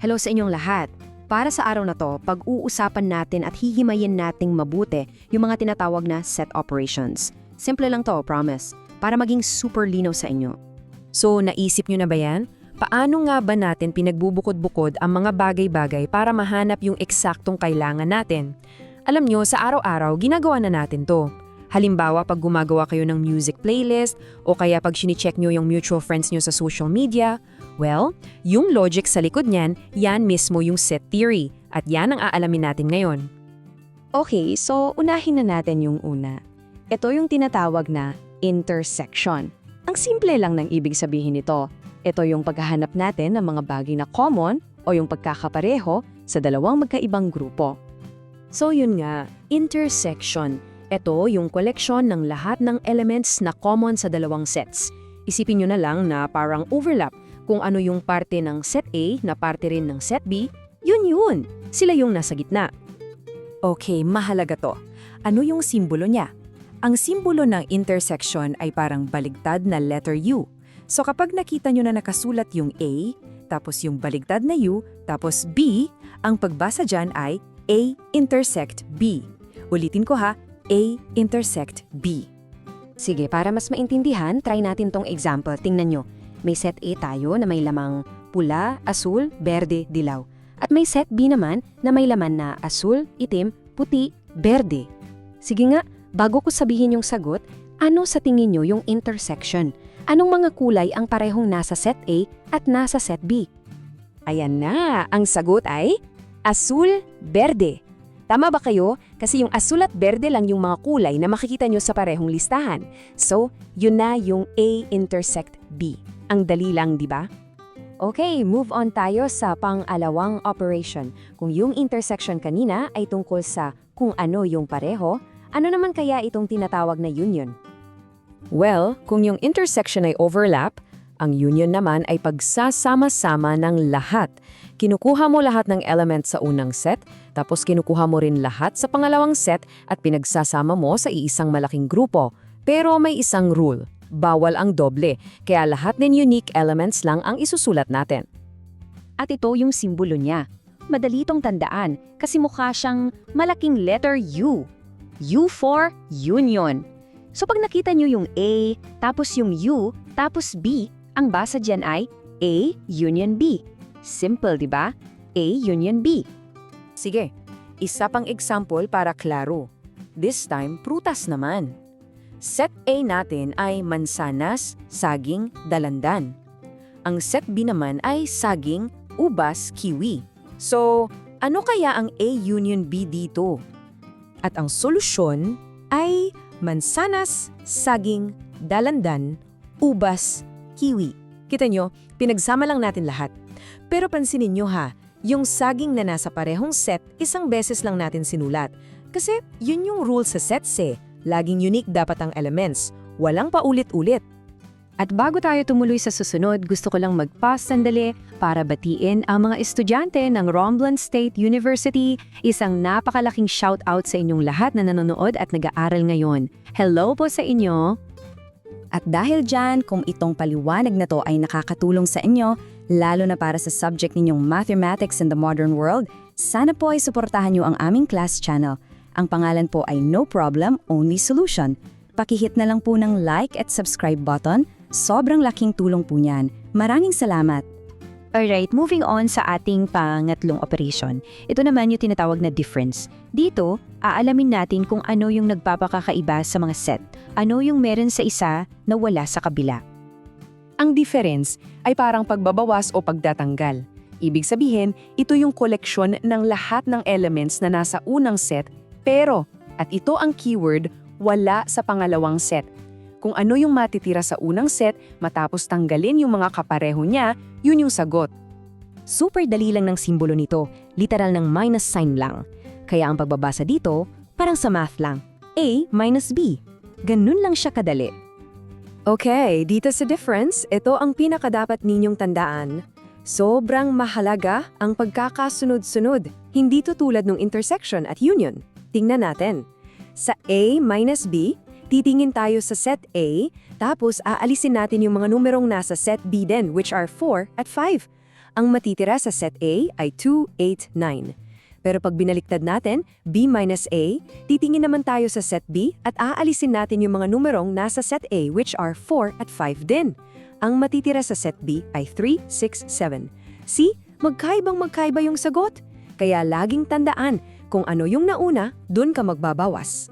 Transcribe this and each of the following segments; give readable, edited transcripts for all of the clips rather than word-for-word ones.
Hello sa inyong lahat. Para sa araw na to, pag-uusapan natin at hihimayin nating mabuti yung mga tinatawag na set operations. Simple lang to, promise, para maging super linaw sa inyo. So, naisip nyo na ba yan? Paano nga ba natin pinagbubukod-bukod ang mga bagay-bagay para mahanap yung eksaktong kailangan natin? Alam nyo, sa araw-araw, ginagawa na natin to. Halimbawa, pag gumagawa kayo ng music playlist o kaya pag sini-check nyo yung mutual friends nyo sa social media, well, yung logic sa likod niyan, yan mismo yung set theory at yan ang aalamin natin ngayon. Okay, so unahin na natin yung una. Ito yung tinatawag na intersection. Ang simple lang ng ibig sabihin nito. Ito yung paghahanap natin ng mga bagay na common o yung pagkakapareho sa dalawang magkaibang grupo. So yun nga, intersection. Ito yung koleksyon ng lahat ng elements na common sa dalawang sets. Isipin nyo na lang na parang overlap. Kung ano yung parte ng set A na parte rin ng set B, yun. Sila yung nasa gitna. Okay, mahalaga to. Ano yung simbolo niya? Ang simbolo ng intersection ay parang baligtad na letter U. So kapag nakita nyo na nakasulat yung A, tapos yung baligtad na U, tapos B, ang pagbasa dyan ay A intersect B. Ulitin ko ha, A intersect B. Sige, para mas maintindihan, try natin tong example. Tingnan nyo. May set A tayo na may lamang pula, asul, berde, dilaw. At may set B naman na may laman na asul, itim, puti, berde. Sige nga, bago ko sabihin yung sagot, ano sa tingin nyo yung intersection? Anong mga kulay ang parehong nasa set A at nasa set B? Ayan na, ang sagot ay asul, berde. Tama ba kayo? Kasi yung asul at berde lang yung mga kulay na makikita nyo sa parehong listahan. So, yun na yung A intersect B. Ang dali lang, di ba? Okay, move on tayo sa pang-alawang operation. Kung yung intersection kanina ay tungkol sa kung ano yung pareho, ano naman kaya itong tinatawag na union? Well, kung yung intersection ay overlap, ang union naman ay pagsasama-sama ng lahat. Kinukuha mo lahat ng element sa unang set, tapos kinukuha mo rin lahat sa pangalawang set at pinagsasama mo sa iisang malaking grupo. Pero may isang rule, bawal ang doble, kaya lahat ng unique elements lang ang isusulat natin. At ito yung simbolo niya. Madali itong tandaan kasi mukha siyang malaking letter U. U for union. So pag nakita nyo yung A, tapos yung U, tapos B, ang basa dyan ay A union B. Simple, di ba? A union B. Sige, isa pang example para klaro. This time, prutas naman. Set A natin ay mansanas, saging, dalandan. Ang set B naman ay saging, ubas, kiwi. So, ano kaya ang A union B dito? At ang solusyon ay mansanas, saging, dalandan, ubas, kiwi. Kita nyo, pinagsama lang natin lahat. Pero pansinin nyo ha, yung saging na nasa parehong set, isang beses lang natin sinulat. Kasi yun yung rule sa sets eh. Laging unique dapat ang elements. Walang paulit-ulit. At bago tayo tumuloy sa susunod, gusto ko lang mag-pause sandali para batiin ang mga estudyante ng Romblon State University. Isang napakalaking shout-out sa inyong lahat na nanonood at nag-aaral ngayon. Hello po sa inyo! At dahil dyan, kung itong paliwanag na to ay nakakatulong sa inyo, lalo na para sa subject ninyong Mathematics in the Modern World, sana po ay suportahan nyo ang aming class channel. Ang pangalan po ay No Problem, Only Solution. Pakihit na lang po ng like at subscribe button. Sobrang laking tulong po niyan. Maraming salamat! Alright, moving on sa ating pangatlong operation. Ito naman yung tinatawag na difference. Dito, aalamin natin kung ano yung nagpapakakaiba sa mga set. Ano yung meron sa isa na wala sa kabila. Ang difference ay parang pagbabawas o pagtatanggal. Ibig sabihin, ito yung koleksyon ng lahat ng elements na nasa unang set, pero, at ito ang keyword, wala sa pangalawang set. Kung ano yung matitira sa unang set, matapos tanggalin yung mga kapareho niya, yun yung sagot. Super dali lang ng simbolo nito, literal ng minus sign lang. Kaya ang pagbabasa dito, parang sa math lang. A minus B. Ganun lang siya kadali. Okay, dito sa difference, ito ang pinakadapat ninyong tandaan. Sobrang mahalaga ang pagkakasunod-sunod, hindi tulad ng intersection at union. Tingnan natin. Sa A minus B, titingin tayo sa set A, tapos aalisin natin yung mga numerong nasa set B din, which are 4 at 5. Ang matitira sa set A ay 2, 8, 9. Pero pag binaliktad natin, B minus A, titingin naman tayo sa set B at aalisin natin yung mga numerong nasa set A which are 4 at 5 din. Ang matitira sa set B ay 3, 6, 7. See? Magkaiba yung sagot. Kaya laging tandaan, kung ano yung nauna, dun ka magbabawas.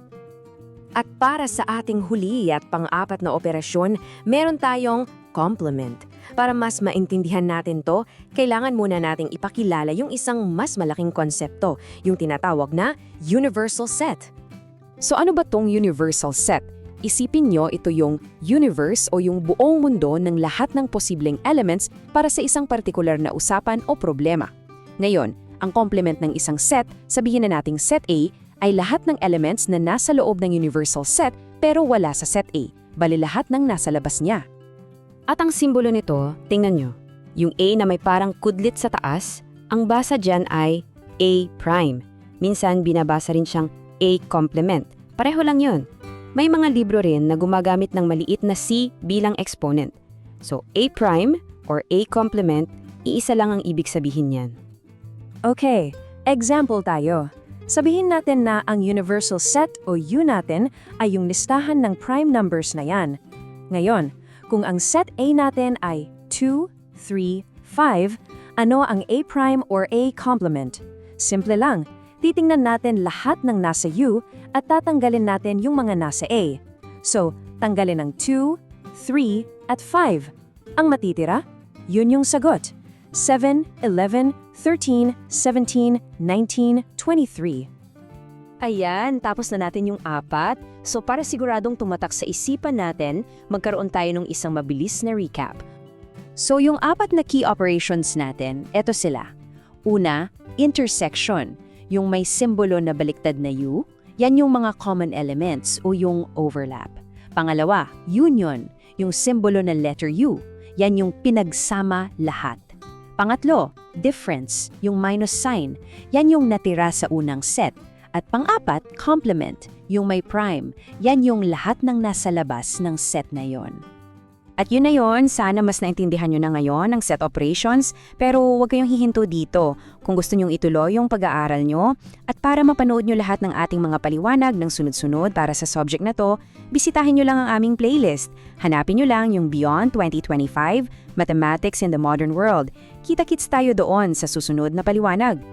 At para sa ating huli at pang-apat na operasyon, meron tayong complement. Para mas maintindihan natin to, kailangan muna nating ipakilala yung isang mas malaking konsepto, yung tinatawag na universal set. So ano ba tong universal set? Isipin nyo ito yung universe o yung buong mundo ng lahat ng posibleng elements para sa isang partikular na usapan o problema. Ngayon, ang complement ng isang set, sabihin na nating set A, ay lahat ng elements na nasa loob ng universal set pero wala sa set A, bali lahat ng nasa labas niya. At ang simbolo nito, tingnan nyo. Yung A na may parang kudlit sa taas, ang basa dyan ay A prime. Minsan binabasa rin siyang A complement. Pareho lang yun. May mga libro rin na gumagamit ng maliit na C bilang exponent. So A prime or A complement, iisa lang ang ibig sabihin niyan. Okay, example tayo. Sabihin natin na ang universal set o U natin ay yung listahan ng prime numbers na yan. Ngayon, kung ang set A natin ay 2, 3, 5, ano ang A prime or A complement? Simple lang, titingnan natin lahat ng nasa U at tatanggalin natin yung mga nasa A. So, tanggalin ang 2, 3, at 5. Ang matitira? Yun yung sagot. 7, 11, 13, 17, 19, 23. Ayan, tapos na natin yung 4. So para siguradong tumatak sa isipan natin, magkaroon tayo ng isang mabilis na recap. So yung 4 na key operations natin, eto sila. Una, intersection, yung may simbolo na baliktad na U, yan yung mga common elements o yung overlap. Pangalawa, union, yung simbolo ng letter U, yan yung pinagsama lahat. Pangatlo, difference, yung minus sign, yan yung natira sa unang set. At pang-apat, complement, yung may prime, yan yung lahat ng nasa labas ng set na yon. At yun na yun, sana mas naintindihan nyo na ngayon ang set operations, pero huwag kayong hihinto dito kung gusto nyong ituloy yung pag-aaral nyo. At para mapanood nyo lahat ng ating mga paliwanag ng sunod-sunod para sa subject na to, bisitahin nyo lang ang aming playlist. Hanapin nyo lang yung Beyond 2025, Mathematics in the Modern World. Kita-kits tayo doon sa susunod na paliwanag.